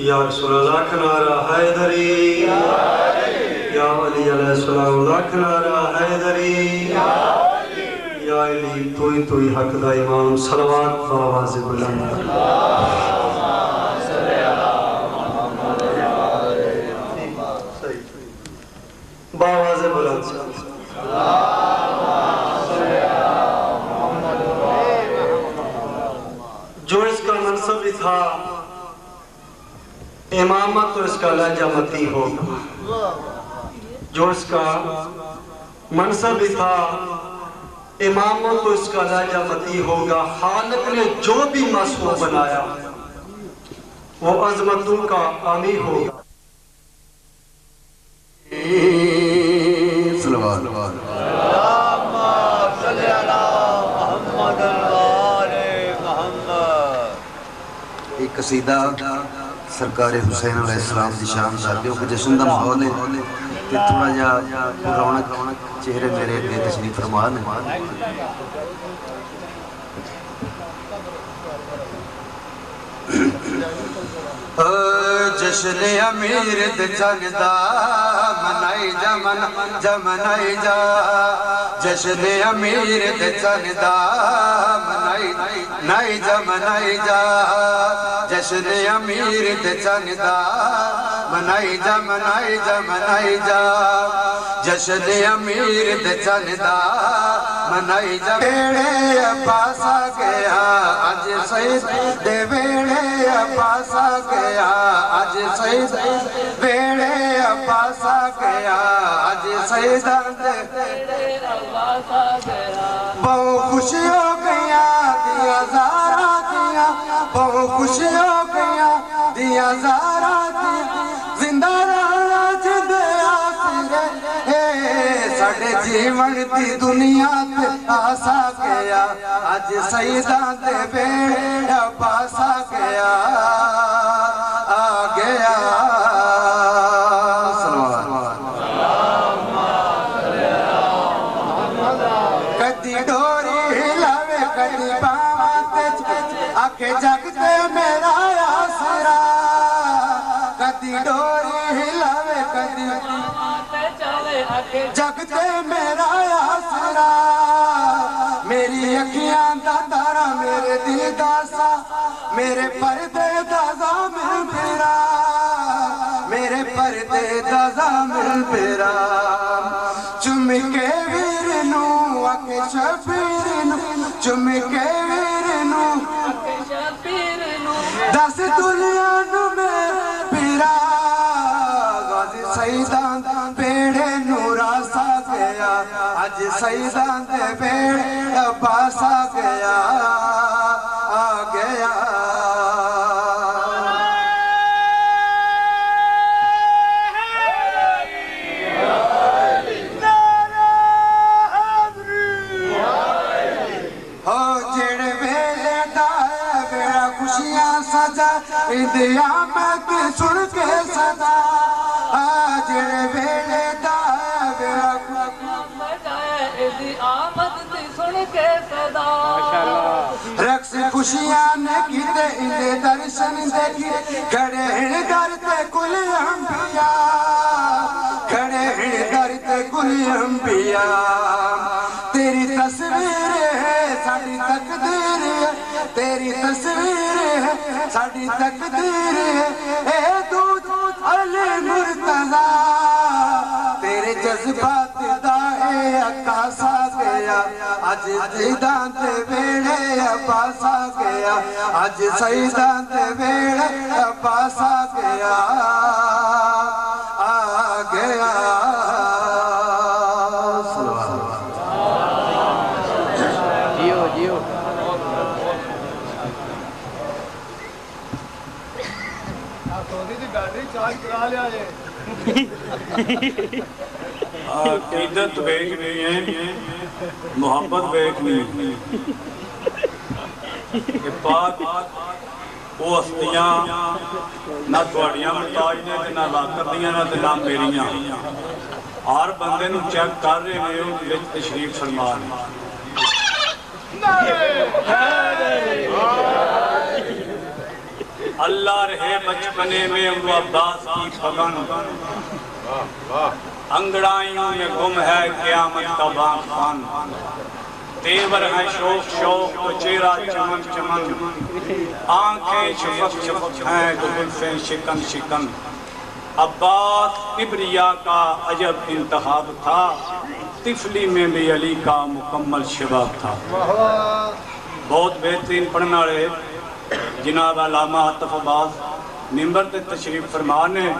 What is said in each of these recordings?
یا رسول اللہ کنارہ حیدری، یا علی علیہ السلام لاکھ نعرہ حیدری، یا علی توی حق دا امام صلوات باواز بلند باواز بلند جو اس کا منصب بھی تھا امامت تو اس کا لہجہ متی ہوگا، جو اس کا منصب بھی تھا امامت تو اس کا لہجہ متی ہوگا۔ خالق نے جو بھی معصوم بنایا وہ عظمتوں کا حامی ہوگا۔ ایک قصیدہ سرکار حسین علیہ السلام دی شان دا کیونکہ جشن دا ماحول ہے تے تھوڑا جا رونق چہرے میرے دے تشریف فرما نے جشن امیر دے جگدا منائی جا منائی جا، جشن امیر دے جگدا منائی جا منائی جا، جشن امیر دے جگدا منائی جا منائی جا منائی جا، جشن امیر دے جگدا منائی جا۔ ویڑے پاسا گیا اج سید دے ویڑے پاسا گیا اج سید ویڑے پاسا گیا اج سیداں دے بہو خوشی ہو گیا دیا زارا دیا، بہو خوشی ہو گیا دیا زارا دیا، زندہ رہنا جدے آسرے ساڑھے جیون دی دنیا تے آسا گیا اج سیداں دے بیڑا پاسا گیا آ گیا۔ کدی ڈوری ہلاوے کدی باواں تے آکھے جگتے میرا آسرا، کدی ڈوری ہلاوے کدی جگتے میرا آسرا، میری اکھیاں دا تارا میرے دل دا سا میرے پردے دا زامن پیرا، میرے پردے دا زامن پیرا، چم کے ویر نو آکے شبیر نو، چم کے ویر نو دس دنیا نو میں پیرا، غازی سیداں بیڑے نورا سا گیا اج سیداں دے بیڑے پاسا گیا آ گیا۔ اندیا میں کی سن کے صدا جڑے ویلے دا میرا آمد دی سن کے صدا، رقص خوشیاں نے کیتے اندے درشن دیکھی، کھڑے ہن در تے کل انبیاء، کھڑے ہن در تے کل انبیاء، تیری تصویر ہے ساڑی تقدیر ہے، تیری تصویر ہے ساڑی تقدیر ہے، اے دودھ علی مرتضی، تیرے جذبات دا اے اکاسا گیا اج سیداں دے ویڑے پاسا گیا اج سیداں دے ویڑے پاسا گیا آ گیا۔ عقیدت ویکھنی ہے محبت ویکھنی کہ پاک وہ ہستیاں نہ تھوڑیاں محتاج نے نہ لاکر دیاں نہ میریاں، ہر بندے نو چیک کر رہے ہیں وچ تشریف فرما رہے اللہ رہے بچپنے میں ابو عباس کی پگن، انگڑائیوں میں گم ہے قیامت کا بانفان، تیور ہیں شوق شوق تو چہرہ چمن چمن، آنکھیں شفق شفق ہیں تو گلفیں شکن شکن۔ عباس کبریا کا عجب انتخاب تھا، طفلی میں بھی علی کا مکمل شباب تھا۔ بہت بہترین پڑھنے والے جناب علامہ عاطف عباس ممبر تے تشریف فرمان ہے۔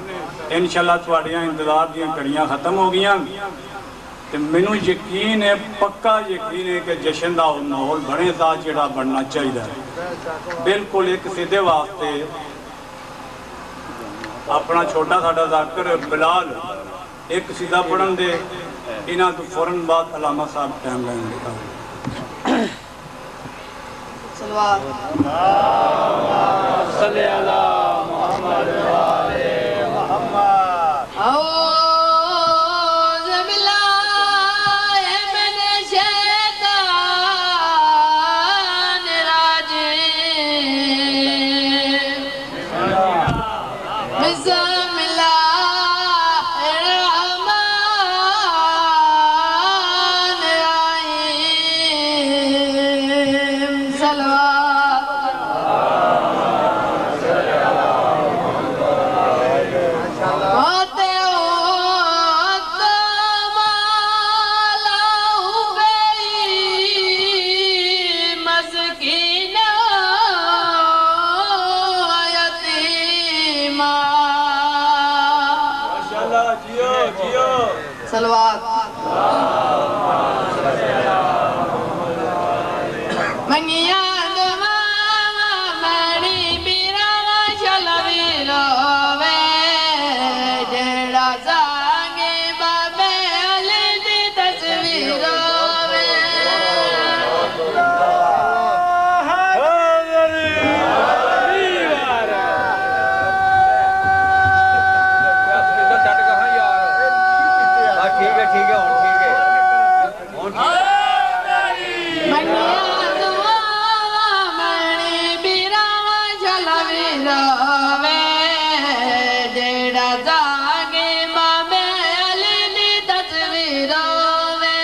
انشاءاللہ تواڈیاں انتظار دیاں گھڑیاں ختم ہو گیاں تے مینوں یقین ہے، پکا یقین ہے کہ جشن دا ماحول بنے دا جڑا بننا چاہیے۔ بالکل ایک سیدھے واسطے اپنا چھوٹا ساڈا ذاکر بلال ایک سیدھا پڑھن دے، انہاں تو فوراً بعد علامہ صاحب ٹائم لائن دکھاؤ۔ صلوات صلی اللہ محمد وآلہ محمد۔ اعوذ باللہ من الشیطان الرجیم، بسم اللہ الرحمن الرحیم، صلوات صلوات منگیا دعا میری بیرا شلوی روے، جڑا سانگے بابے علی دی تصویر روے۔ منگیا دعا میری بیرا شلوی روے، جڑا سانگے بابے علی دی تصویر روے۔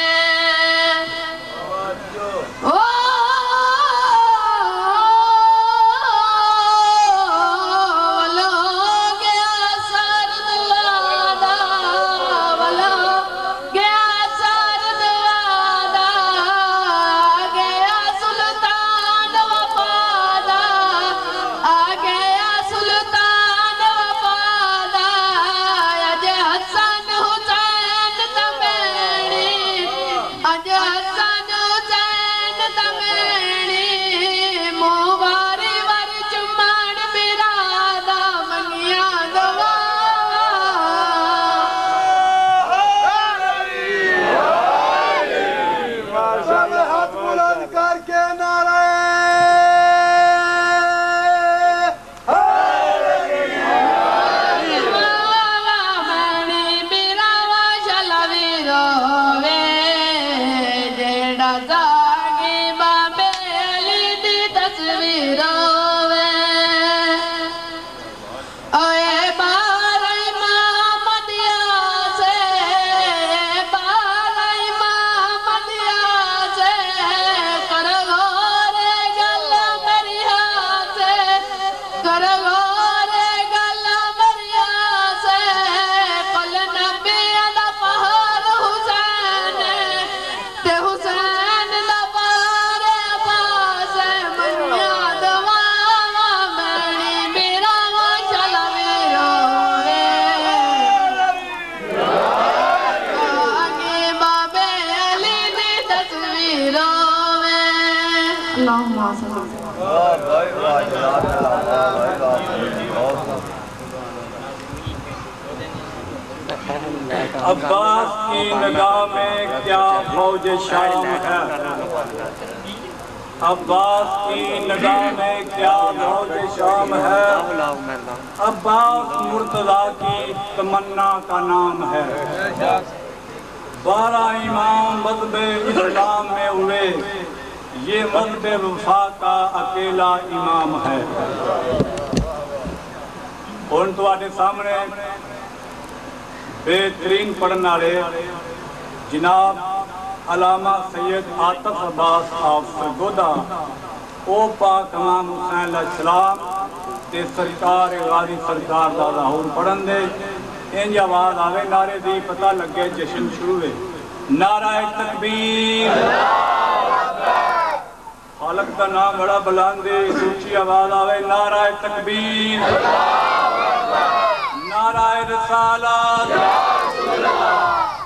عباس کی نگاہ میں کیا فوج شام ہے، عباس کی نگاہ میں کیا فوج شام ہے، عباس مرتضیٰ کی تمنا کا نام ہے۔ 12 امام مذہب اسلام میں ہوئے، یہ مذہب وفا کا اکیلا امام ہے۔ ہن تواڈے سامنے بہترین پڑھن والے جناب علامہ سید عاطف عباس آف سرگودا او پاک امام حسین علیہ السلام تے سرکار غازی سرکار دا ظہور پڑھن دے انج آواز آوے نعرے دی پتہ لگے جشن شروع ہے نعرہ تکبیر خالق کا نام بڑا بلند ہے اونچی آواز آوے نعرہ تکبیر نعرہ رسالت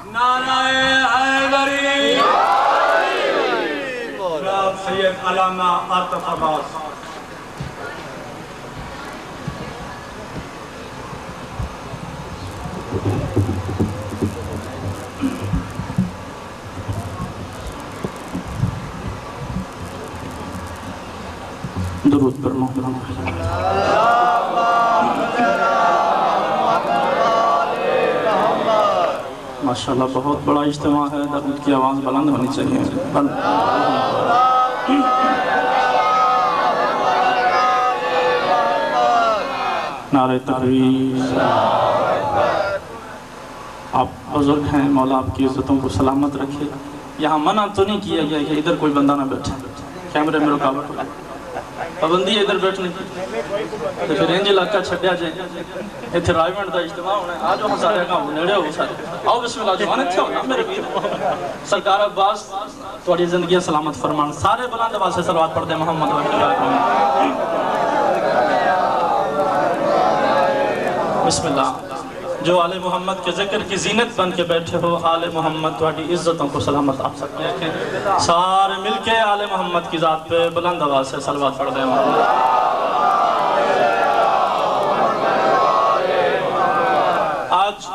نعرہ حیدری جناب سید علامہ عاطف عباس درود پر محمد ماشاءاللہ بہت بڑا اجتماع ہے درود کی آواز بلند ہونی چاہیے نعرہ تکبیر آپ بزرگ ہیں مولا آپ کی عزتوں کو سلامت رکھے یہاں منع تو نہیں کیا گیا کہ ادھر کوئی بندہ نہ بیٹھے کیمرے میں رکاوٹ ہو پابندی ہے ادھر بیٹھنے کی تو پھر انج علاقہ چھڈیا جائے ایتھے رائیونٹ دا اجتماع ہونا ہے آج وہاں سارے کام نیڑے ہو سارے آؤ بسم اللہ جوان اتھے ہونا میرے ویر سرکار عباس تھوڑی زندگی سلامت فرمان سارے بلند آواز سے صلوات پڑھ دیں محمد بسم اللہ جو آل محمد کے ذکر کی زینت بن کے بیٹھے ہو آل محمد تھوڑی عزتوں کو سلامت آپ سکتے ہیں سارے مل کے آل محمد کی ذات پہ بلند آواز سے صلوات پڑھ دیں آج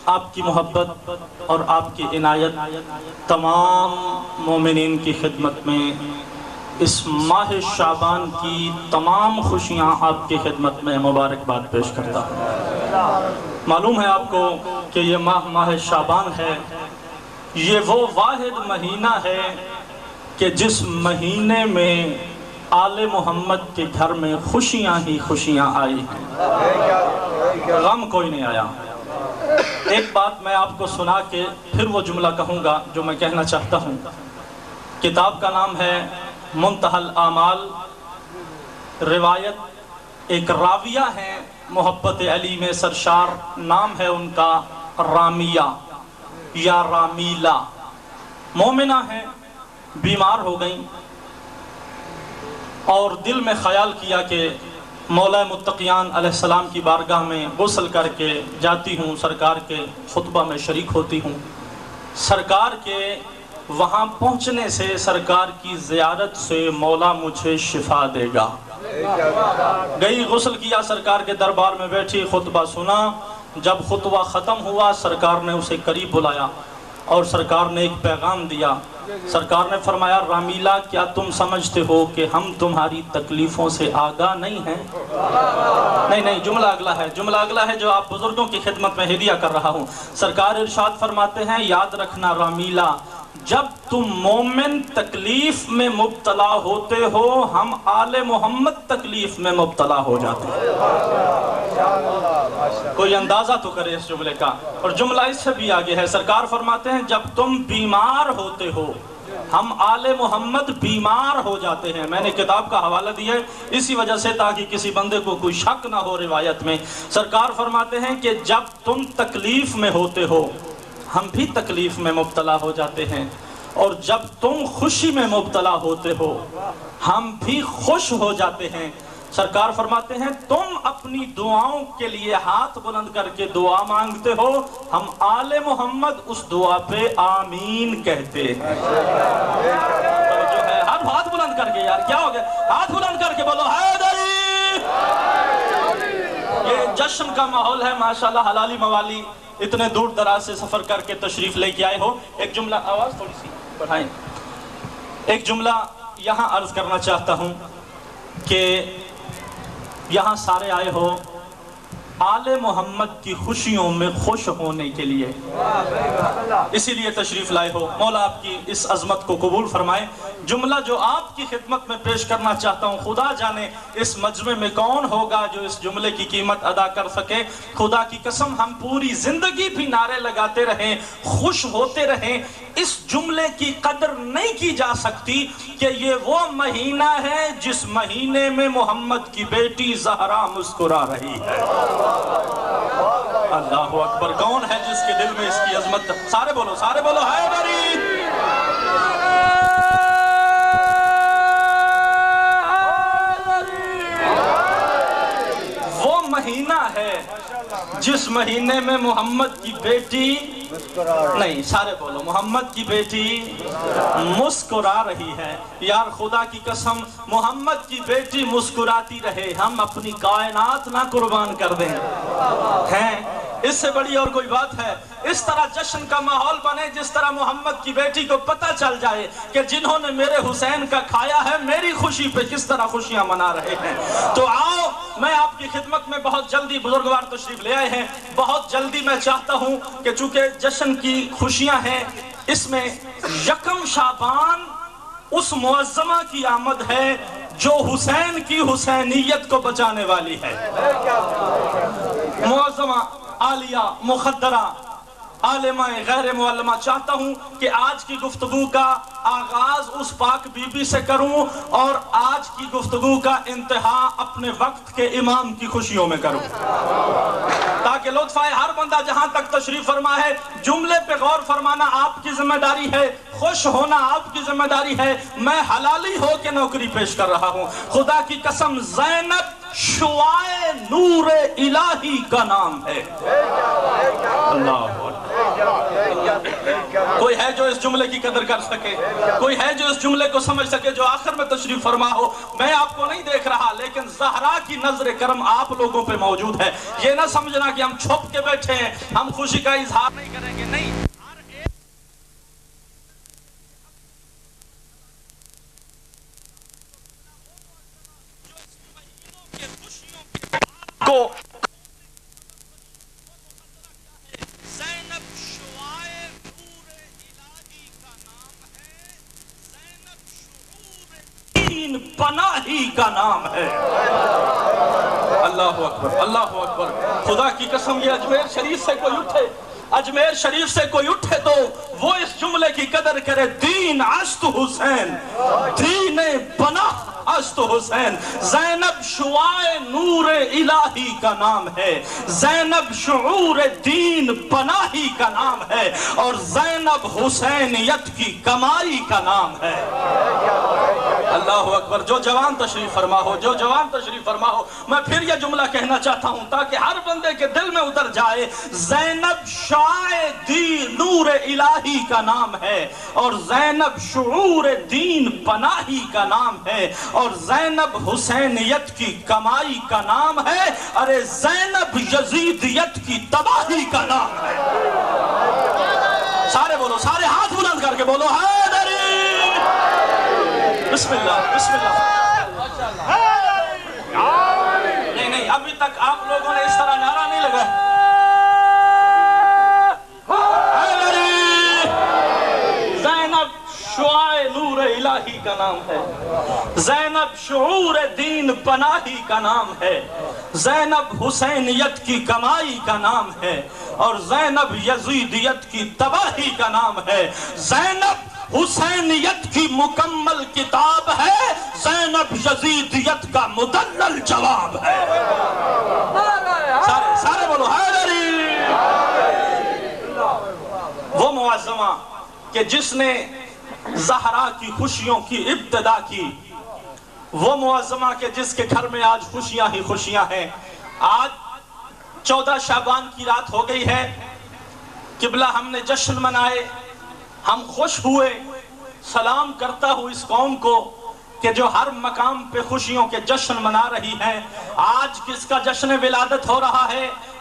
آپ کی محبت اور آپ کی عنایت تمام مومنین کی خدمت میں اس ماہ شعبان کی تمام خوشیاں آپ کی خدمت میں مبارکباد پیش کرتا ہوں معلوم ہے آپ کو کہ یہ ماہ شعبان ہے یہ وہ واحد مہینہ ہے کہ جس مہینے میں آل محمد کے گھر میں خوشیاں ہی خوشیاں آئی ہیں غم کوئی نہیں آیا ایک بات میں آپ کو سنا کے پھر وہ جملہ کہوں گا جو میں کہنا چاہتا ہوں کتاب کا نام ہے منتہی الاعمال روایت ایک راویہ ہیں محبت علی میں سرشار نام ہے ان کا رامیہ یا رامیلہ مومنہ ہیں بیمار ہو گئیں اور دل میں خیال کیا کہ مولا متقیان علیہ السلام کی بارگاہ میں غسل کر کے جاتی ہوں سرکار کے خطبہ میں شریک ہوتی ہوں سرکار کے وہاں پہنچنے سے سرکار کی زیارت سے مولا مجھے شفا دے گا گئی غسل کیا سرکار کے دربار میں بیٹھی خطبہ سنا جب خطبہ ختم ہوا سرکار نے اسے قریب بلایا اور سرکار نے ایک پیغام دیا سرکار نے فرمایا رامیلہ کیا تم سمجھتے ہو کہ ہم تمہاری تکلیفوں سے آگاہ نہیں ہیں نہیں جملہ اگلا ہے جو آپ بزرگوں کی خدمت میں ہدیہ کر رہا ہوں سرکار ارشاد فرماتے ہیں یاد رکھنا رامیلہ جب تم مومن تکلیف میں مبتلا ہوتے ہو ہم آل محمد تکلیف میں مبتلا ہو جاتے ہیں کوئی اندازہ تو کرے اس جملے کا اور جملہ اس سے بھی آگے ہے سرکار فرماتے ہیں جب تم بیمار ہوتے ہو ہم آل محمد بیمار ہو جاتے ہیں میں نے کتاب کا حوالہ دیا ہے اسی وجہ سے تاکہ کسی بندے کو کوئی شک نہ ہو روایت میں سرکار فرماتے ہیں کہ جب تم تکلیف میں ہوتے ہو ہم بھی تکلیف میں مبتلا ہو جاتے ہیں اور جب تم خوشی میں مبتلا ہوتے ہو ہم بھی خوش ہو جاتے ہیں سرکار فرماتے ہیں تم اپنی دعاؤں کے لیے ہاتھ بلند کر کے دعا مانگتے ہو ہم آل محمد اس دعا پہ آمین کہتے ہیں جو ہے ہاتھ بلند کر کے یار کیا ہو گیا ہاتھ بلند کر کے بولو حیدری یہ جشن کا ماحول ہے ماشاءاللہ حلالی موالی اتنے دور دراز سے سفر کر کے تشریف لے کے آئے ہو ایک جملہ آواز تھوڑی سی بڑھائیں ایک جملہ یہاں عرض کرنا چاہتا ہوں کہ یہاں سارے آئے ہو آل محمد کی خوشیوں میں خوش ہونے کے لیے، اسی لیے تشریف لائے ہو۔ مولا آپ کی اس عظمت کو قبول فرمائے۔ جملہ جو آپ کی خدمت میں پیش کرنا چاہتا ہوں، خدا جانے اس مجمع میں کون ہوگا جو اس جملے کی قیمت ادا کر سکے۔ خدا کی قسم ہم پوری زندگی بھی نعرے لگاتے رہیں، خوش ہوتے رہیں، اس جملے کی قدر نہیں کی جا سکتی کہ یہ وہ مہینہ ہے جس مہینے میں محمد کی بیٹی زہرا مسکرا رہی ہے۔ اللہ اکبر، کون ہے جس کے دل میں اس کی عظمت؟ سارے بولو حیدری۔ وہ مہینہ ہے جس مہینے میں محمد کی بیٹی نہیں، سارے بولو، محمد کی بیٹی مسکرا رہی ہے۔ یار خدا کی قسم محمد کی بیٹی مسکراتی رہے، ہم اپنی کائنات نہ قربان کر دیں ہیں، اس سے بڑی اور کوئی بات ہے؟ اس طرح جشن کا ماحول بنے جس طرح محمد کی بیٹی کو پتہ چل جائے کہ جنہوں نے میرے حسین کا کھایا ہے میری خوشی پہ کس طرح خوشیاں منا رہے ہیں۔ تو آؤ، میں آپ کی خدمت میں بہت جلدی، بزرگوار تشریف لے آئے ہیں، بہت جلدی میں چاہتا ہوں کہ چونکہ جشن کی خوشیاں ہیں، اس میں یکم شعبان اس معظمہ کی آمد ہے جو حسین کی حسینیت کو بچانے والی ہے۔ معظمہ عالیہ مخدرہ عالمہ غیر معلمہ، چاہتا ہوں کہ آج کی گفتگو کا آغاز اس پاک بی بی سے کروں اور آج کی گفتگو کا انتہا اپنے وقت کے امام کی خوشیوں میں کروں، تاکہ لطف آئے۔ ہر بندہ جہاں تک تشریف فرما ہے، جملے پہ غور فرمانا آپ کی ذمہ داری ہے، خوش ہونا آپ کی ذمہ داری ہے۔ میں حلالی ہو کے نوکری پیش کر رہا ہوں، خدا کی قسم زینب شعاع نور الہی کا نام ہے۔ اللہ کوئی ہے جو اس جملے کی قدر کر سکے؟ کوئی ہے جو اس جملے کو سمجھ سکے؟ جو آخر میں تشریف فرما ہو، میں آپ کو نہیں دیکھ رہا لیکن زہرا کی نظر کرم آپ لوگوں پہ موجود ہے۔ یہ نہ سمجھنا کہ ہم چھپ کے بیٹھے ہیں، ہم خوشی کا اظہار نہیں کریں گے، نہیں۔ زینب شعاع نور الہی کا نام ہے، زینب شعور دین پناہی کا نام ہے۔ اللہ اکبر، اللہ اکبر۔ خدا کی قسم یہ اجمیر شریف سے کوئی اٹھے، اجمیر شریف سے کوئی اٹھے تو وہ اس جملے کی قدر کرے، دین عشت حسین، دین پناہ عشت حسین۔ زینب شعاع نور الہی کا نام ہے، زینب شعور دین پناہی کا نام ہے، اور زینب حسینیت کی کمائی کا نام ہے۔ اللہ اکبر۔ جو جوان تشریف فرما ہو، جو جوان تشریف فرما ہو، میں پھر یہ جملہ کہنا چاہتا ہوں تاکہ ہر بندے کے دل میں اتر جائے، زینب شعاع دین نور الہی کا نام ہے، اور زینب شعور دین پناہی کا نام ہے، اور زینب حسینیت کی کمائی کا نام ہے، ارے زینب یزیدیت کی تباہی کا نام ہے۔ سارے بولو، سارے ہاتھ بلند کر کے بولو حیدری۔ بسم اللہ، بسم اللہ۔ نہیں، ابھی تک آپ لوگوں نے اس طرح نعرہ نہیں لگایا۔ زینب شعاع نور الہی کا نام ہے، زینب شعور دین پناہی کا نام ہے، زینب حسینیت کی کمائی کا نام ہے، اور زینب یزیدیت کی تباہی کا نام ہے۔ زینب حسینیت کی مکمل کتاب ہے، زینب یزیدیت کا مدلل جواب ہے۔ سارے بولو حیدری۔ وہ معظمہ کہ جس نے زہرا کی خوشیوں کی ابتدا کی، وہ معظمہ کہ جس کے گھر میں آج خوشیاں ہی خوشیاں ہیں۔ آج 14 شعبان کی رات ہو گئی ہے، قبلہ ہم نے جشن منائے، ہم خوش ہوئے۔ سلام کرتا ہوں اس قوم کو کہ جو ہر مقام پہ خوشیوں کے جشن منا رہی ہے۔ آج کس کا جشن ولادت ہو رہا ہے؟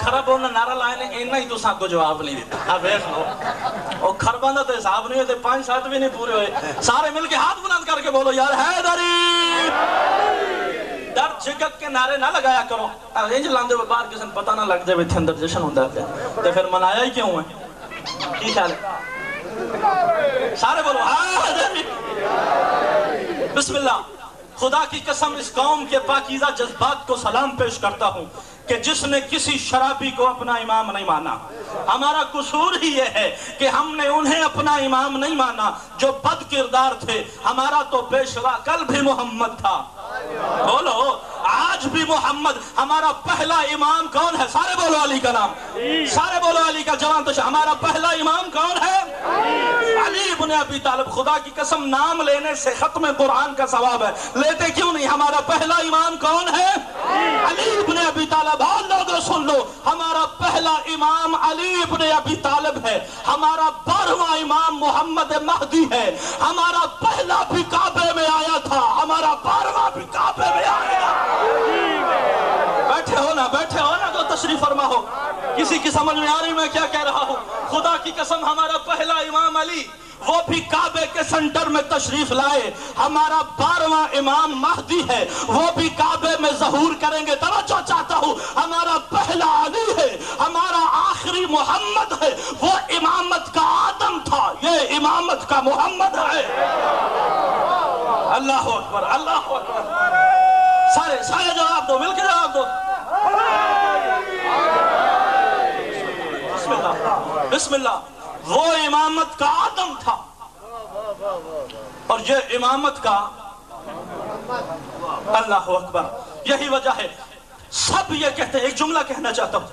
خرابوں نے نعرہ لائے نے اینا ہی تو ساں کو جواب نہیں دیتا. اب دیکھ لو او خرباں دا تے حساب نہیں ہوتے 5-7 بھی نہیں پورے ہوئے. سارے مل کے ہاتھ بلند کر کے بولو یار حیدری. ڈر جھگک کے نعرے نہ لگایا کرو. انج لاندے ہوئے باہر کسی نے پتہ نہ لگ جائے ایتھے اندر جشن ہوندا پیا تے پھر منایا ہی کیوں ہے؟ کی خیال ہے؟ سارے بولو حیدری. بسم اللہ. خدا کی قسم اس قوم کے پاکیزہ جذبات کو سلام پیش کرتا ہوں کہ جس نے کسی شرابی کو اپنا امام نہیں مانا. ہمارا قصور ہی یہ ہے کہ ہم نے انہیں اپنا امام نہیں مانا جو بد کردار تھے. ہمارا تو پیشوا کل بھی محمد تھا. بولو آج بھی محمد. ہمارا پہلا امام کون ہے؟ سارے بولو علی کا نام. سارے بولو علی کا جوان. تو ہمارا پہلا امام کون ہے؟ علی ابن ابی طالب. خدا کی قسم نام لینے سے ختم قرآن کا ثواب ہے. لیتے کیوں نہیں؟ ہمارا پہلا امام کون ہے؟ علی ابن ابی طالب. بہت لوگوں سن لو ہمارا پہلا امام علی ابن ابی طالب ہے. ہمارا 12واں امام محمد مہدی ہے. ہمارا پہلا بھی کعبے میں آیا تھا. ہمارا 12واں بھی کعبے میں آئے گا. بیٹھے ہو نا تو تشریف فرما ہو. کسی کی سمجھ میں آ رہی میں کیا کہہ رہا ہوں؟ خدا کی قسم ہمارا پہلا امام علی وہ بھی کعبے کے سنٹر میں تشریف لائے. ہمارا 12واں امام مہدی ہے وہ بھی کعبے میں ظہور کریں گے. توجہ چاہتا ہوں. ہمارا پہلا علی ہے. ہمارا آخری محمد ہے. وہ امامت کا آدم تھا. یہ امامت کا محمد ہے. اللہ اکبر اللہ اکبر. سارے جواب دو. مل کے جواب دو. بسم اللہ بسم اللہ. وہ امامت کا آدم تھا اور یہ امامت کا اللہ اکبر. یہی وجہ ہے سب یہ کہتے ہیں. ایک جملہ کہنا چاہتا ہوں.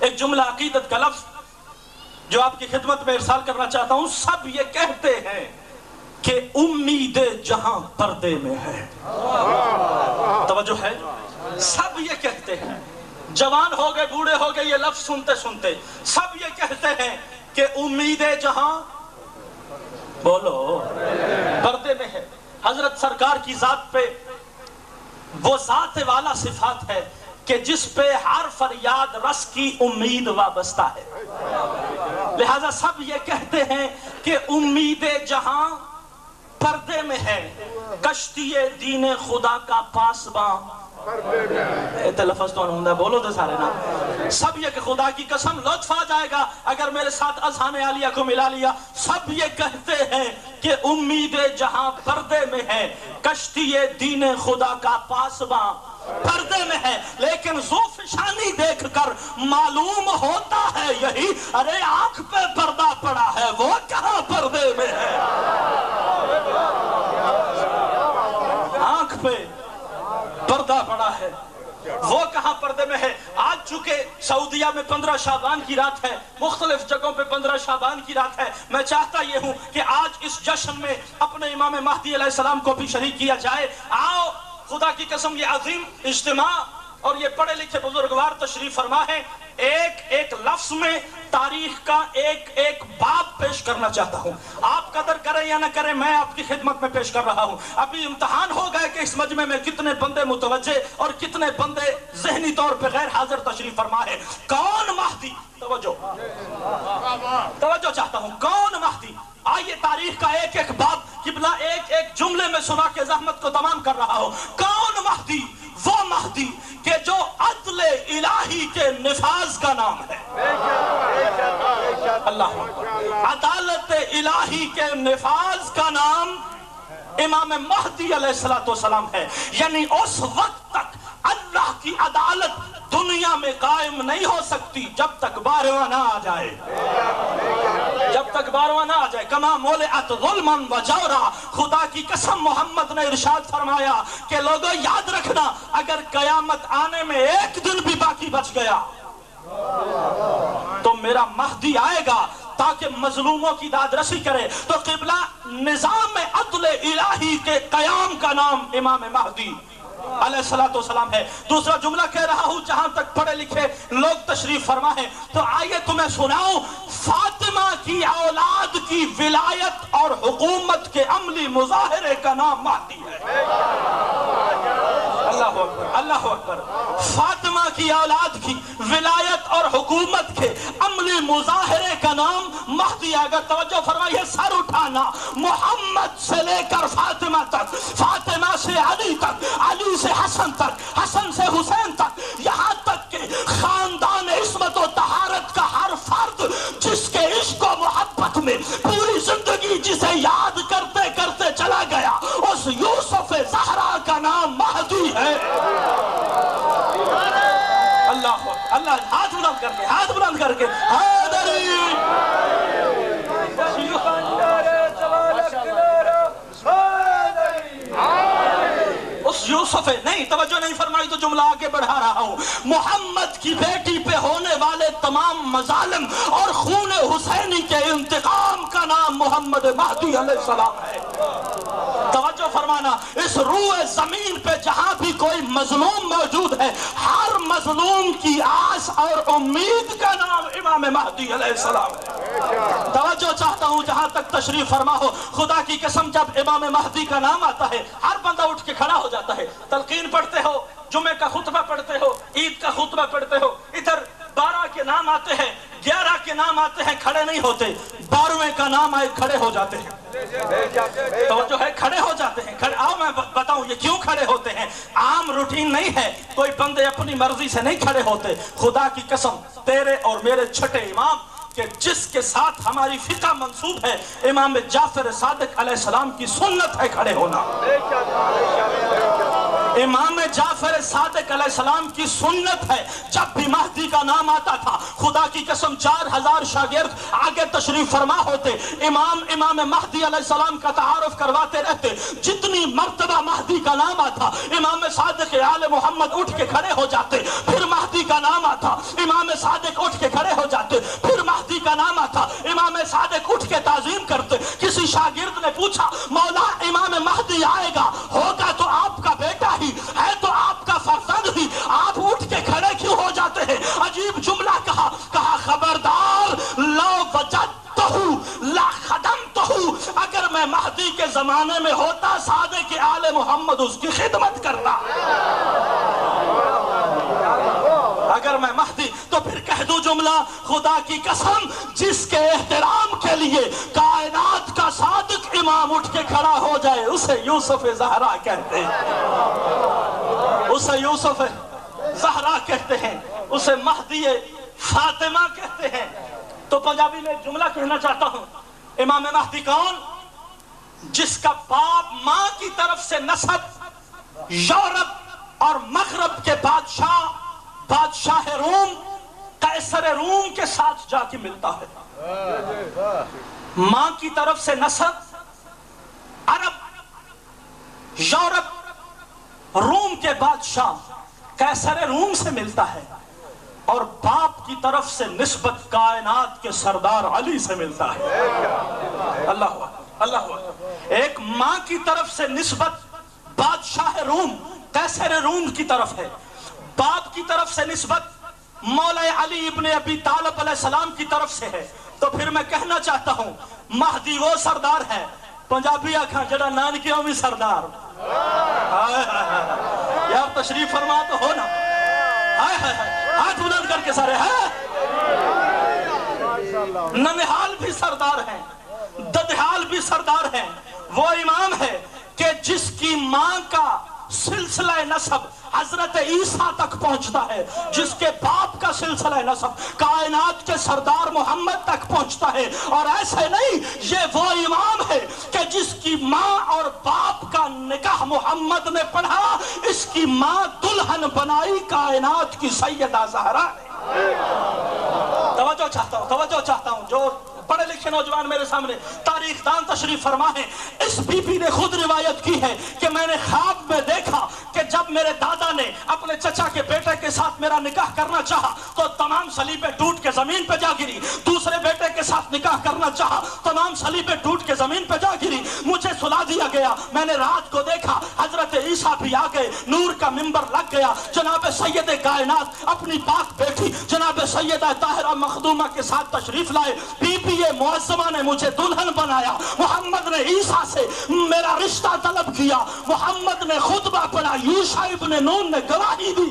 ایک جملہ عقیدت کا لفظ جو آپ کی خدمت میں ارسال کرنا چاہتا ہوں. سب یہ کہتے ہیں کہ امید جہاں پردے میں ہے. توجہ ہے. سب یہ کہتے ہیں. جوان ہو گئے بوڑھے ہو گئے یہ لفظ سنتے سنتے سب یہ کہتے ہیں کہ امید جہاں بولو پردے میں ہے. حضرت سرکار کی ذات پہ وہ ذات والا صفات ہے کہ جس پہ ہر فریاد رس کی امید وابستہ ہے. لہذا سب یہ کہتے ہیں کہ امید جہاں پردے میں ہے. کشتی دین خدا کا پاسباں لفظ تو ہوں بولو تو سارے نا. سب یہ کہ خدا کی قسم لطف آ جائے گا اگر میرے ساتھ اذہان عالیہ کو ملا لیا. سب یہ کہتے ہیں کہ امید جہاں پردے میں ہے کشتی دین خدا کا پاسباں پردے میں ہے. لیکن ذوفشانی دیکھ کر معلوم ہوتا ہے یہی ارے آنکھ پہ پردہ پڑا ہے وہ کہاں پردے میں ہے. آنکھ پہ پردہ پڑا ہے وہ کہاں پردے میں ہے. آج چونکہ سعودیہ میں 15 شعبان کی رات ہے. مختلف جگہوں پہ 15 شعبان کی رات ہے. میں چاہتا یہ ہوں کہ آج اس جشن میں اپنے امام مہدی علیہ السلام کو بھی شریک کیا جائے. آؤ خدا کی قسم یہ عظیم اجتماع اور یہ پڑھے لکھے بزرگوار تشریف فرما ہے. ایک ایک لفظ میں تاریخ کا ایک ایک باب پیش کرنا چاہتا ہوں. آپ قدر کریں یا نہ کریں میں آپ کی خدمت میں پیش کر رہا ہوں. ابھی امتحان ہو گئے کہ اس مجمع میں کتنے بندے متوجہ اور کتنے بندے ذہنی طور پہ غیر حاضر تشریف فرما ہے. کون مہدی؟ توجہ چاہتا ہوں. کون مہدی؟ آئیے تاریخ کا ایک ایک باب قبلہ ایک ایک جملے میں سنا کے زحمت کو تمام کر رہا ہوں. کون مہدی؟ وہ مہدی کہ جو عدل الہی کے نفاذ کا نام ہے. اللہ عدالت الہی کے نفاذ کا نام امام مہدی علیہ السلام ہے. یعنی اس وقت تک اللہ کی عدالت دنیا میں قائم نہیں ہو سکتی جب تک 12واں نہ آ جائے. جب تک 12واں نہ آ جائے. کما مولعت ظلما و جورا. خدا کی قسم محمد نے ارشاد فرمایا کہ لوگوں یاد رکھنا اگر قیامت آنے میں ایک دن بھی باقی بچ گیا تو میرا مہدی آئے گا تاکہ مظلوموں کی داد رسی کرے. تو قبلہ نظام عدل الہی کے قیام کا نام امام مہدی علیہ السلام ہے. دوسرا جملہ کہہ رہا ہوں جہاں تک پڑھے لکھے لوگ تشریف فرما ہے تو آئیے تمہیں سناؤں. فاطمہ کی اولاد کی ولایت اور حکومت کے عملی مظاہرے کا نام مہدی ہے. اللہ اکبر اللہ اکبر. فاطمہ کی اولاد کی ولایت اور حکومت کے عملی مظاہرے کا نام مہدی آگا. توجہ فرمائیے, سر اٹھانا محمد سے لے کر فاطمہ تک, فاطمہ سے علی تک, علی سے حسن تک, حسن سے حسین تک, یہاں تک کہ خاندان عصمت و طہارت کا ہر فرد جس کے عشق و محبت میں پوری زندگی جسے یاد کرتے کرتے چلا گیا, اس یوسف زہرا کا نام مہدی ہے. اللہ اللہ, ہاتھ بلند کر کے, ہاتھ بلند کر کے حیدری. اس یوسف نہیں, توجہ نہیں فرمائی تو جملہ آگے بڑھا رہا ہوں. محمد کی بیٹی پہ ہونے والے تمام مظالم اور خون حسینی کے انتقام کا نام محمد مہدی علیہ السلام ہے. توجہ فرمانا, اس روح زمین پہ جہاں بھی کوئی مظلوم موجود ہے, ہر مظلوم کی آس اور امید کا نام امام مہدی علیہ السلام ہے. توجہ چاہتا ہوں جہاں تک تشریف فرما ہو, خدا کی قسم جب امام مہدی کا نام آتا ہے ہر بندہ اٹھ کے کھڑا ہو جاتا ہے. تلقین پڑھتے ہو, جمعے کا خطبہ پڑھتے ہو, عید کا خطبہ پڑھتے ہو, ادھر 12 کے نام آتے ہیں, 11 کے نام آتے ہیں, کھڑے نہیں ہوتے. 12ویں کا نام آئے, کھڑے ہو جاتے ہیں. توجہ ہے, کھڑے ہو جاتے ہیں. آؤ میں بتاؤں یہ کیوں کھڑے ہوتے ہیں. عام روٹین نہیں ہے, کوئی بندے اپنی مرضی سے نہیں کھڑے ہوتے. خدا کی قسم تیرے اور میرے چھٹے امام کہ جس کے ساتھ ہماری فقہ منسوب ہے, امام جعفر صادق علیہ السلام کی سنت ہے کھڑے ہونا. امام جعفر صادق علیہ السلام کی سنت ہے. جب بھی مہدی کا نام آتا تھا, خدا کی قسم 4000 شاگرد آگے تشریف فرما ہوتے, امام مہدی علیہ السلام کا تعارف کرواتے رہتے. جتنی مرتبہ مہدی کا نام آتا, امام صادق آل محمد اٹھ کے کھڑے ہو جاتے. پھر مہدی کا نام آتا, امام صادق اٹھ کے کھڑے ہو جاتے. پھر مہدی کا نام آتا, امام صادق اٹھ کے تعظیم کرتے. کسی شاگرد نے پوچھا, مولا امام مہدی آئے گا, ہوگا تو آپ کا بیٹا ہی ہے, تو آپ کا فرزند ہی, آپ اٹھ کے کھڑے کیوں ہو جاتے ہیں. عجیب جملہ کہا, خبردار لو وجدتہو لا خدمتہو, اگر میں مہدی کے زمانے میں ہوتا صادق آل محمد اس کی خدمت کرتا. اگر میں مہدی, تو پھر کہہ دوں جملہ, خدا کی قسم جس کے احترام کے لیے کائنات کا صادق امام اٹھ کے کھڑا ہو جائے, اسے یوسف زہرا کہتے ہیں. اسے یوسف زہرا کہتے ہیں, اسے مہدی فاطمہ کہتے ہیں. تو پنجابی میں ایک جملہ کہنا چاہتا ہوں, امام مہدی کون؟ جس کا باپ ماں کی طرف سے نسب یورپ اور مغرب کے بادشاہ روم قیصر روم کے ساتھ جا کے ملتا ہے. ماں کی طرف سے نسب عرب یورپ روم کے بادشاہ قیصر روم سے ملتا ہے, اور باپ کی طرف سے نسبت کائنات کے سردار علی سے ملتا ہے. اللہ اللہ. ایک ماں کی طرف سے نسبت بادشاہ روم قیصر روم کی طرف ہے, باپ کی طرف سے نسبت مولا علی ابن ابی طالب علیہ السلام کی طرف سے ہے. تو پھر میں کہنا چاہتا ہوں, مہدی وہ سردار ہے, پنجابی آکھاں جڑا نانکیوں بھی سردار. یار تشریف فرما تو ہو نا, ہاتھ بلند کر کے سارے ہیں. ننہال بھی سردار ہیں, ددہال بھی سردار ہیں. وہ امام ہے کہ جس کی ماں کا سلسلہ نسب حضرت عیسیٰ تک پہنچتا ہے, جس کے باپ کا سلسلہ نسب کائنات کے سردار محمد تک پہنچتا ہے. اور ایسے نہیں, یہ وہ امام ہے کہ جس کی ماں اور باپ کا نکاح محمد نے پڑھا, اس کی ماں دلہن بنائی کائنات کی سیدہ زہرا نے. توجہ چاہتا ہوں جو پڑھے لکھے نوجوان میرے سامنے تاریخ دان تشریف فرما ہے. اس بی بی نے خود روایت کی ہے کہ میں نے خواب میں دیکھا کہ جب میرے دادا نے اپنے چچا کے بیٹے کے ساتھ میرا نکاح کرنا چاہا تو تمام سلیبیں ٹوٹ کے زمین پہ جا گری. دوسرے بیٹے کے ساتھ نکاح کرنا چاہا, تمام سلیبیں ٹوٹ کے زمین پہ جا گری. مجھے سلا دیا گیا. میں نے رات کو دیکھا حضرت عیسیٰ بھی آ گئے, نور کا منبر لگ گیا. جناب سید کائنات اپنی پاک بیٹی جناب سیدہ طاہرہ مخدومہ کے ساتھ تشریف لائے. بی بی معظمہ نے مجھے دلہن بنایا. محمد نے عیسیٰ سے میرا رشتہ طلب کیا. محمد نے خطبہ پڑھا, یوشع ابن نون نے گواہی دی.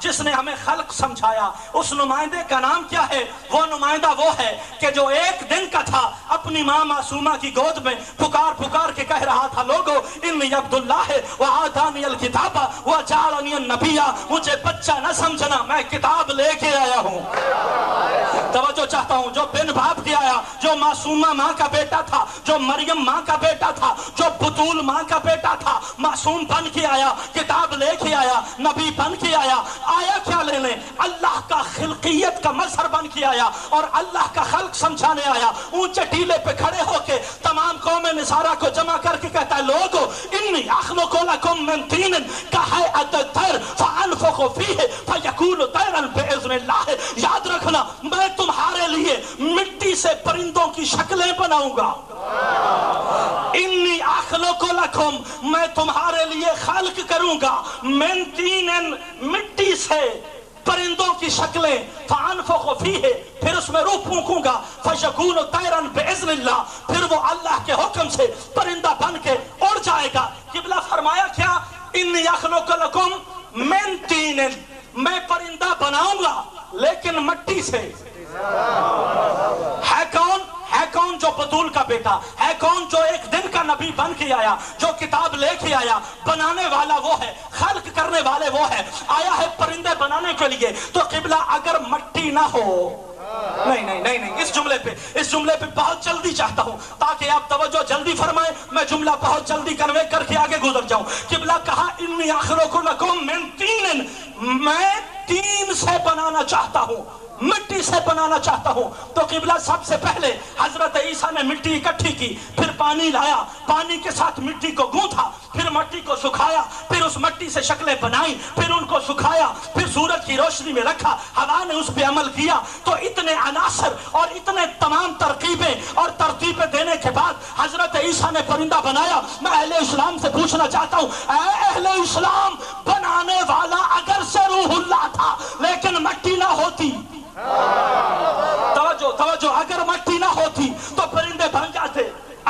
جس نے ہمیں خلق سمجھایا، اس نمائندے کا نام کیا ہے؟ وہ نمائندہ وہ ہے کہ جو ایک دن کا تھا، اپنی ماں معصومہ کی گود میں پکار پکار کے کہہ رہا تھا، لوگو انی عبداللہ وآتانی الکتاب وجعلنی النبی، مجھے بچہ نہ سمجھنا، میں کتاب لے کے آیا ہوں۔ توجہ چاہتا ہوں، جو بن باپ کے آیا، جو معصومہ ماں کا بیٹا تھا، جو مریم ماں کا بیٹا تھا، جو بطول ماں کا بیٹا تھا، معصوم بن کے آیا، کتاب لے کے آیا، نبی بن کے آیا، آیا کیا لینے؟ اللہ کا خلقیت کا مظہر بن کے آیا اور اللہ کا خلق سمجھانے آیا۔ اونچے ٹیلے پہ کھڑے ہو کے تمام قوم نصارہ کو جمع کر کے کہتا ہے، لوگو انی اخلق لکم من طین کہیئۃ الطیر فانفخ فیہ فیکون طیرا باذن اللہ۔ یاد رکھنا، میں تمہارے لیے مٹی سے پرندوں کی شکلیں بناؤں گا۔ انی اخلق لکم، میں تمہارے لیے خلق کروں گا، من طین، مٹی سے پرندوں کی شکلیں، فانفخ فیہ، پھر اس میں روح پھونکوں گا، فیکون طیرا باذن اللہ، پھر وہ اللہ کے حکم سے پرندہ بن کے اڑ جائے گا۔ قبلہ فرمایا کیا؟ انی اخلق لکم من طین، میں پرندہ بناؤں گا لیکن مٹی سے۔ ہے کون؟ ہے کون جو بطول کا بیٹا؟ ہے کون جو ایک دن کا نبی بن کے آیا، جو کتاب لے کے آیا؟ بنانے والا وہ ہے، خلق کرنے والے وہ ہے، آیا ہے پرندے بنانے کے لیے۔ تو قبلہ اگر مٹی نہ ہو، نہیں، اس جملے پہ بہت جلدی چاہتا ہوں تاکہ آپ توجہ جلدی فرمائیں، میں جملہ بہت جلدی کنوے کر کے آگے گزر جاؤں۔ قبلہ کہا انی اخلق لکم من طین، میں طین سے بنانا چاہتا ہوں، مٹی سے بنانا چاہتا ہوں۔ تو قبلہ سب سے پہلے حضرت عیسیٰ نے مٹی اکٹھی کی، پھر پانی لایا، پانی کے ساتھ مٹی کو گوندھا، پھر مٹی کو سکھایا، پھر اس مٹی سے شکلیں بنائیں، پھر ان کو سکھایا، پھر سورج کی روشنی میں رکھا، ہوا نے اس پہ عمل کیا۔ تو اتنے عناصر اور اتنے تمام ترکیبیں اور ترتیبیں دینے کے بعد حضرت عیسیٰ نے پرندہ بنایا۔ میں اہل اسلام سے پوچھنا چاہتا ہوں، اے اہل اسلام، بنانے والا اگر سے روح اللہ تھا لیکن مٹی نہ ہوتی، توجہ، اگر مٹی نہ ہوتی تو پرندے بن جاتے،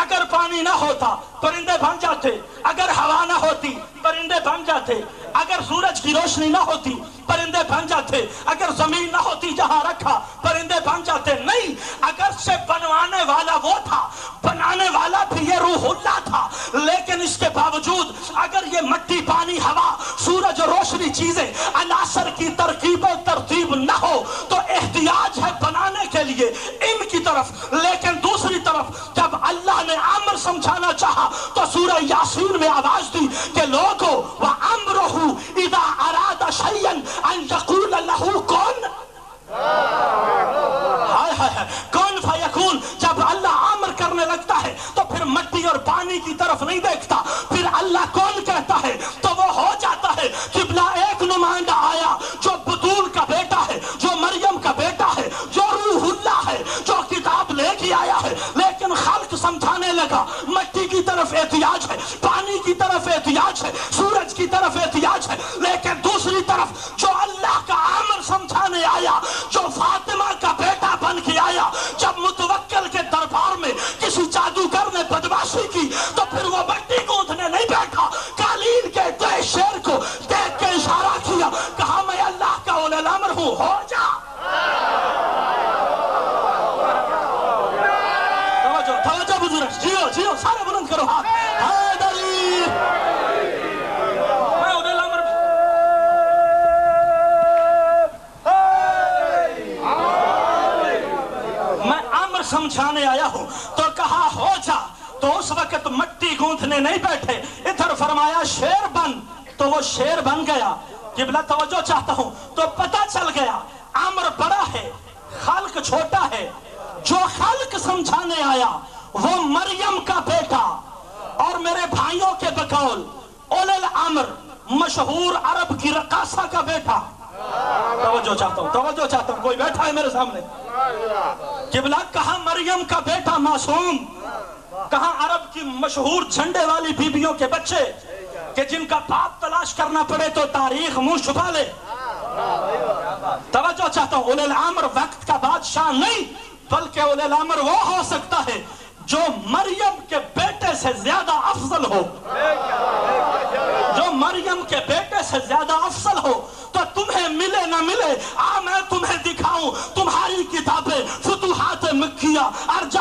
اگر پانی نہ ہوتا پرندے بن جاتے، اگر ہوا نہ ہوتی پرندے بن جاتے، اگر سورج کی روشنی نہ ہوتی پرندے بن جاتے، اگر زمین نہ ہوتی جہاں رکھا پرندے بن جاتے۔ نہیں، اگر سے بنوانے والا وہ تھا، بنانے والا بھی یہ روح اللہ تھا، لیکن اس کے باوجود اگر یہ مٹی، پانی، ہوا، سورج، روشنی چیزیں عناصر کی ترکیب و ترتیب نہ ہو تو احتیاج ہے بنانے کے لیے ان کی طرف۔ لیکن دوسری طرف جب اللہ نے امر سمجھانا چاہا تو سورہ یاسین میں آواز دی کہ لوگو وَأَمْرُهُ إِذَا أَرَادَ شَيْئًا أَن يَقُولَ لَهُ كُن، کون فیکون۔ جب اللہ امر کرنے لگتا ہے تو پھر مٹی اور پانی کی طرف نہیں دیکھتا، پھر اللہ کون کہتا ہے تو وہ ہو جاتا ہے۔ قبلہ ایک نمائندہ آیا جو بطول کا بیٹا ہے، جو مریم کا بیٹا ہے، جو روح اللہ ہے، جو کتاب لے کے آیا ہے، لیکن خلق سمجھانے لگا مٹی کی طرف احتیاج ہے، پانی کی طرف احتیاج ہے، سورج کی طرف احتیاج ہے، لیکن دوسری طرف جو اللہ کا امر سمجھانے آیا، جو فاطمہ کا بیٹا بن کے آیا، جب متوکل کے دربار میں کسی جادوگر نے بدمعاشی کی تو پھر وہ مٹی گوندھنے نہیں بیٹھا، قالین کے دے شیر کو دیکھ کے اشارہ کیا، کہا میں اللہ کا اولی الامر ہوں، ہو جا۔ توجہ بزرگ، جیو سارے بلند کرو ہاتھ، حیدری، میں اولی الامر، میں امر سمجھانے آیا ہوں۔ تو کہا ہو جا، تو اس وقت مٹی گوندھنے نہیں بیٹھے، ادھر فرمایا شیر بن، تو وہ شیر بن گیا۔ قبلہ توجہ چاہتا ہوں، تو پتہ چل گیا امر بڑا ہے، خلق چھوٹا ہے۔ جو خلق سمجھانے آیا وہ مریم کا بیٹا اور میرے بھائیوں کے بقول اولی الامر مشہور عرب کی رقاصہ کا بیٹا۔ توجہ چاہتا ہوں، کوئی بیٹھا ہے میرے سامنے؟ قبلہ کہاں مریم کا بیٹا معصوم، کہاں عرب کی مشہور جھنڈے والی بیبیوں کے بچے کہ جن کا باپ تلاش کرنا پڑے تو تاریخ منہ چھپا لے۔ توجہ چاہتا ہوں، اولی الامر وقت کا بادشاہ نہیں، بلکہ اولی الامر وہ ہو سکتا ہے جو مریم کے بیٹے سے زیادہ افضل ہو، جو مریم کے بیٹے سے زیادہ افضل ہو۔ تو تمہیں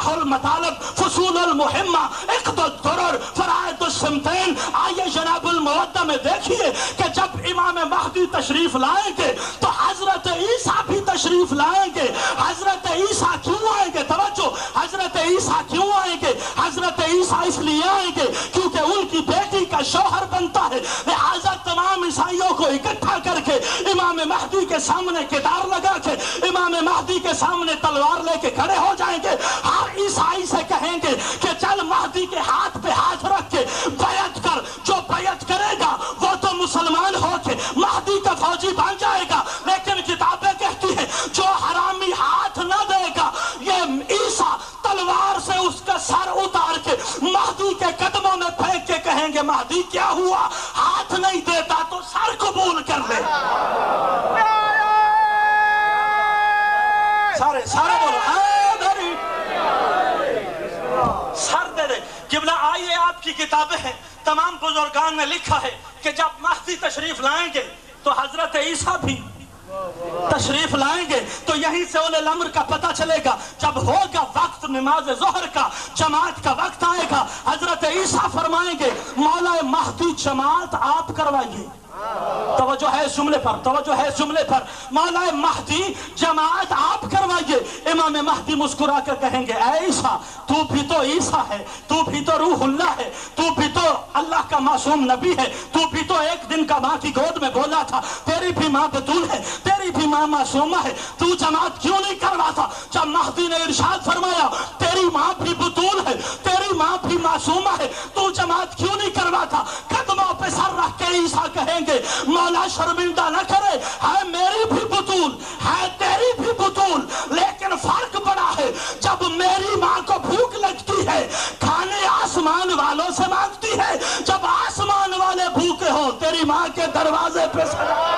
منتهى المطالب فصول المهمة اقضى الضرر فرائض السمتين. آئیے جناب المودہ میں دیکھیے کہ جب امام مہدی تشریف لائیں گے تو حضرت عیسیٰ بھی تشریف لائیں گے. حضرت عیسیٰ کیوں آئیں گے؟ توجہ, حضرت عیسیٰ کیوں آئیں گے؟ حضرت عیسیٰ اس لیے آئیں گے کیونکہ ان کی بیٹی کا شوہر بنتا ہے. لہذا تمام عیسائیوں کو اکٹھا کر کے امام مہدی کے سامنے کتار لگا کے امام مہدی کے سامنے تلوار لے کے کھڑے ہو جائیں گے. ہر عیسائی سے کہیں گے کہ چل مہدی کے ہاتھ پہ ہاتھ رکھ کے بیعت کر. جو بیعت کرے گا وہ تو مسلمان ہو کے مہدی کا فوجی بن جائے گا. لیکن کتابیں کہتی ہیں جو حرامی ہاتھ نہ دے گا یہ عیسیٰ تلوار سے اس کا سر اتار کے مہدی کے قدموں میں پھینک کے کہیں گے مہدی کیا ہوا, ہاتھ نہیں دیتا تو سر قبول کر لے. سارے بولو سر دے دے. قبلہ آئیے آپ کی کتابیں ہیں, تمام بزرگان نے لکھا ہے کہ جب مہدی تشریف لائیں گے تو حضرت عیسیٰ بھی تشریف لائیں گے. تو یہیں سے اولے الامر کا پتہ چلے گا. جب ہوگا وقت نماز ظہر کا, جماعت کا وقت آئے گا, حضرت عیسیٰ فرمائیں گے مولا مہدی جماعت آپ کروائیے. توجہ ہے اس جملے پر, توجہ ہے اس جملے پر. مولا مہدی جماعت آپ کروائیے. امام مہدی مسکرا کر کہیں گے اے عیسیٰ تو بھی تو عیسیٰ ہے, تو بھی تو روح اللہ ہے, تو بھی تو اللہ کا معصوم نبی ہے, تو بھی تو ایک دن کا ماں کی گود میں بولا تھا, تیری بھی ماں بتول ہے, تیری بھی ماں معصومہ ہے, تو جماعت کیوں نہیں کرواتا؟ جب مہدی نے ارشاد فرمایا تیری ماں بھی بتول ہے, تیری ماں بھی معصومہ ہے, تو جماعت کیوں نہیں کرواتا؟ قدموں پہ سر رکھ کے عیسیٰ کہیں گے مولا شرمندہ نہ کرے, ہے میری بھی بطول ہے تیری بھی بطول, لیکن فرق بڑا ہے. جب میری ماں کو بھوک لگتی ہے کھانے آسمان والوں سے مانگتی ہے, جب آسمان والے بھوکے ہوں تیری ماں کے دروازے پہ سلام